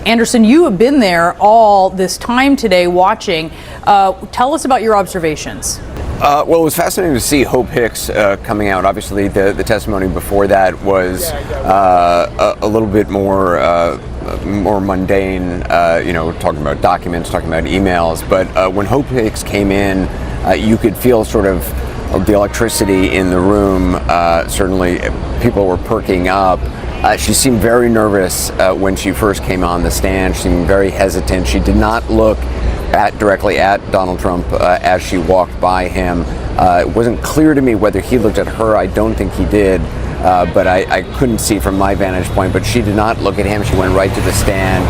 Anderson, you have been there all this time today watching. Tell us about your observations. Well, it was fascinating to see Hope Hicks coming out. Obviously, the testimony before that was a little bit more mundane, talking about documents, talking about emails. But when Hope Hicks came in, you could feel sort of the electricity in the room. Certainly, people were perking up. She seemed very nervous when she first came on the stand. She seemed very hesitant. She did not look directly at Donald Trump as she walked by him. It wasn't clear to me whether he looked at her. I don't think he did, but I couldn't see from my vantage point. But she did not look at him. She went right to the stand.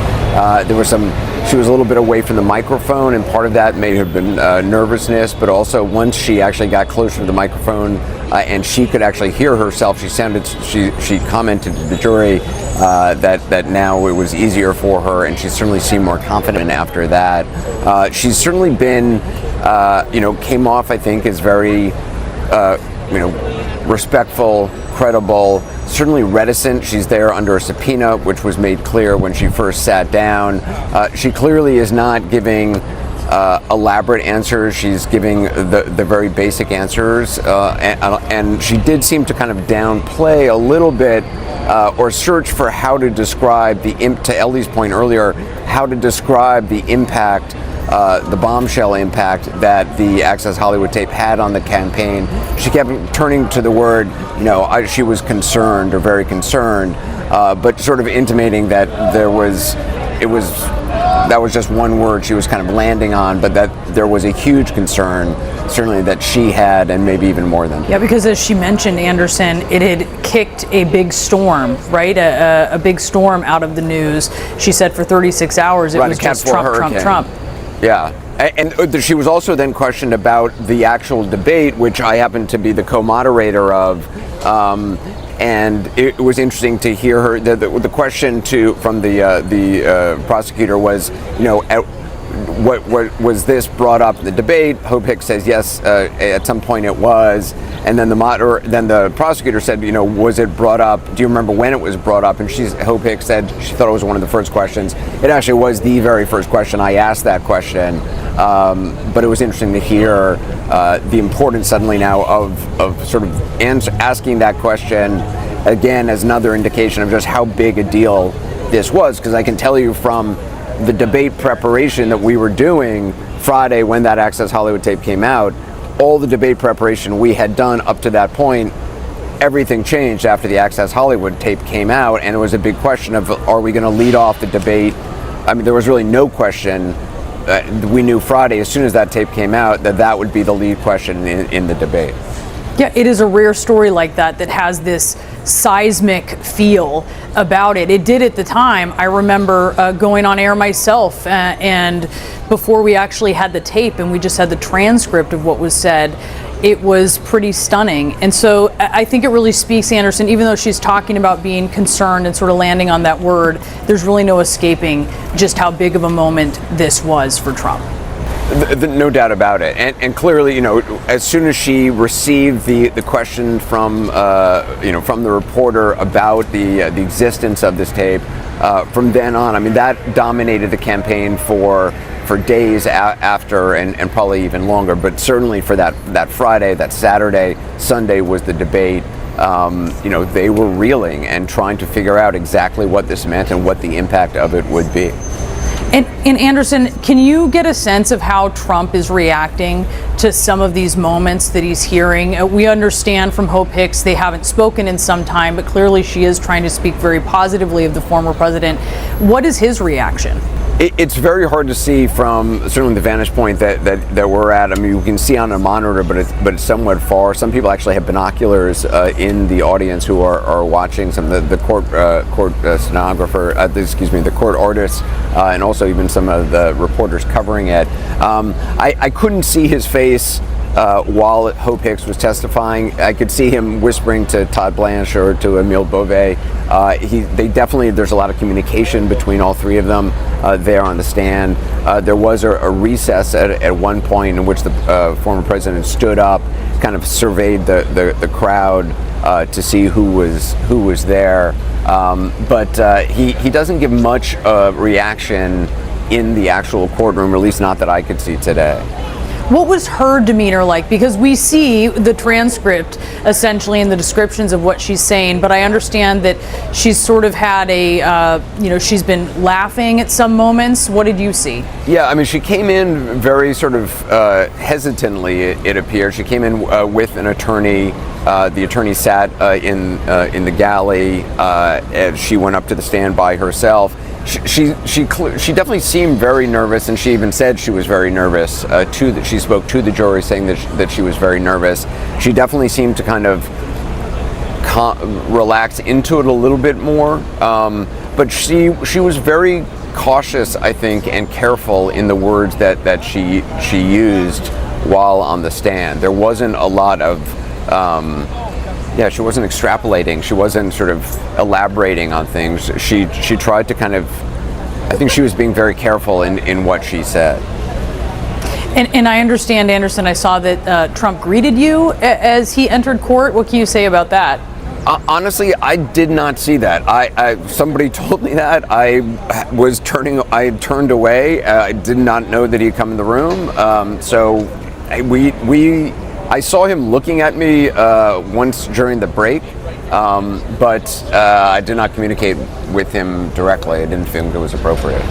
She was a little bit away from the microphone, and part of that may have been nervousness, but also once she actually got closer to the microphone and she could actually hear herself, she commented to the jury that now it was easier for her, and she certainly seemed more confident after that. She's certainly been, came off, I think, as very, respectful, credible, certainly reticent. She's there under a subpoena, which was made clear when she first sat down. She clearly is not giving elaborate answers. She's giving the very basic answers, and she did seem to kind of downplay a little bit or search for how to describe to Ellie's point earlier, how to describe the impact, the bombshell impact that the Access Hollywood tape had on the campaign. She kept turning to the word, she was concerned or very concerned, but sort of intimating that that was just one word she was kind of landing on, but that there was a huge concern, certainly that she had, and maybe even more than. Yeah, because as she mentioned, Anderson, it had kicked a big storm, right? A big storm out of the news. She said for 36 hours it was just Trump. Yeah, and she was also then questioned about the actual debate, which I happened to be the co-moderator of, and it was interesting to hear her. The question from the prosecutor was, what was this brought up in the debate? Hope Hicks says yes, at some point it was, and then the prosecutor said, was it brought up? Do you remember when it was brought up? And Hope Hicks said she thought it was one of the first questions. It actually was the very first question. I asked that question, but it was interesting to hear the importance suddenly now of sort of asking that question again as another indication of just how big a deal this was, because I can tell you from the debate preparation that we were doing Friday when that Access Hollywood tape came out, all the debate preparation we had done up to that point, everything changed after the Access Hollywood tape came out, and it was a big question of, are we going to lead off the debate? I mean, there was really no question. We knew Friday, as soon as that tape came out, that would be the lead question in the debate. Yeah, it is a rare story like that has this seismic feel about it. It did at the time. I remember going on air myself and before we actually had the tape and we just had the transcript of what was said, it was pretty stunning. And so I think it really speaks, Anderson, even though she's talking about being concerned and sort of landing on that word, there's really no escaping just how big of a moment this was for Trump. No doubt about it, and clearly, as soon as she received the question from from the reporter about the existence of this tape, from then on, I mean, that dominated the campaign for days after, and probably even longer. But certainly for that Friday, that Saturday, Sunday was the debate. They were reeling and trying to figure out exactly what this meant and what the impact of it would be. And Anderson, can you get a sense of how Trump is reacting to some of these moments that he's hearing? We understand from Hope Hicks they haven't spoken in some time, but clearly she is trying to speak very positively of the former president. What is his reaction? It's very hard to see from certainly the vantage point that we're at. I mean, you can see on a monitor, but it's somewhat far. Some people actually have binoculars in the audience who are watching. Some of the court stenographer, the court artists, and also even some of the reporters covering it. I couldn't see his face while Hope Hicks was testifying. I could see him whispering to Todd Blanche or to Emile Beauvais. There's a lot of communication between all three of them there on the stand. There was a recess at one point in which the former president stood up kind of surveyed the crowd to see who was there. But he doesn't give much reaction in the actual courtroom, or at least not that I could see today. What was her demeanor like? Because we see the transcript essentially in the descriptions of what she's saying, but I understand that she's sort of had she's been laughing at some moments. What did you see? Yeah, I mean, she came in very sort of hesitantly, it appeared. She came in with an attorney. The attorney sat in the galley as she went up to the stand by herself. She definitely seemed very nervous, and she even said she was very nervous. She spoke to the jury, saying that she was very nervous. She definitely seemed to kind of relax into it a little bit more, but she was very cautious, I think, and careful in the words that she used while on the stand. There wasn't a lot of she wasn't extrapolating. She wasn't sort of elaborating on things. She tried to kind of, I think she was being very careful in what she said. And I understand, Anderson, I saw that Trump greeted you as he entered court. What can you say about that? Honestly, I did not see that. Somebody told me that. I turned away. I did not know that he'd come in the room. I saw him looking at me once during the break, but I did not communicate with him directly. I didn't think it was appropriate.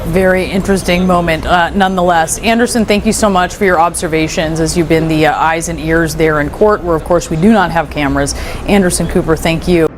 Very interesting moment, nonetheless. Anderson, thank you so much for your observations as you've been the eyes and ears there in court, where, of course, we do not have cameras. Anderson Cooper, thank you.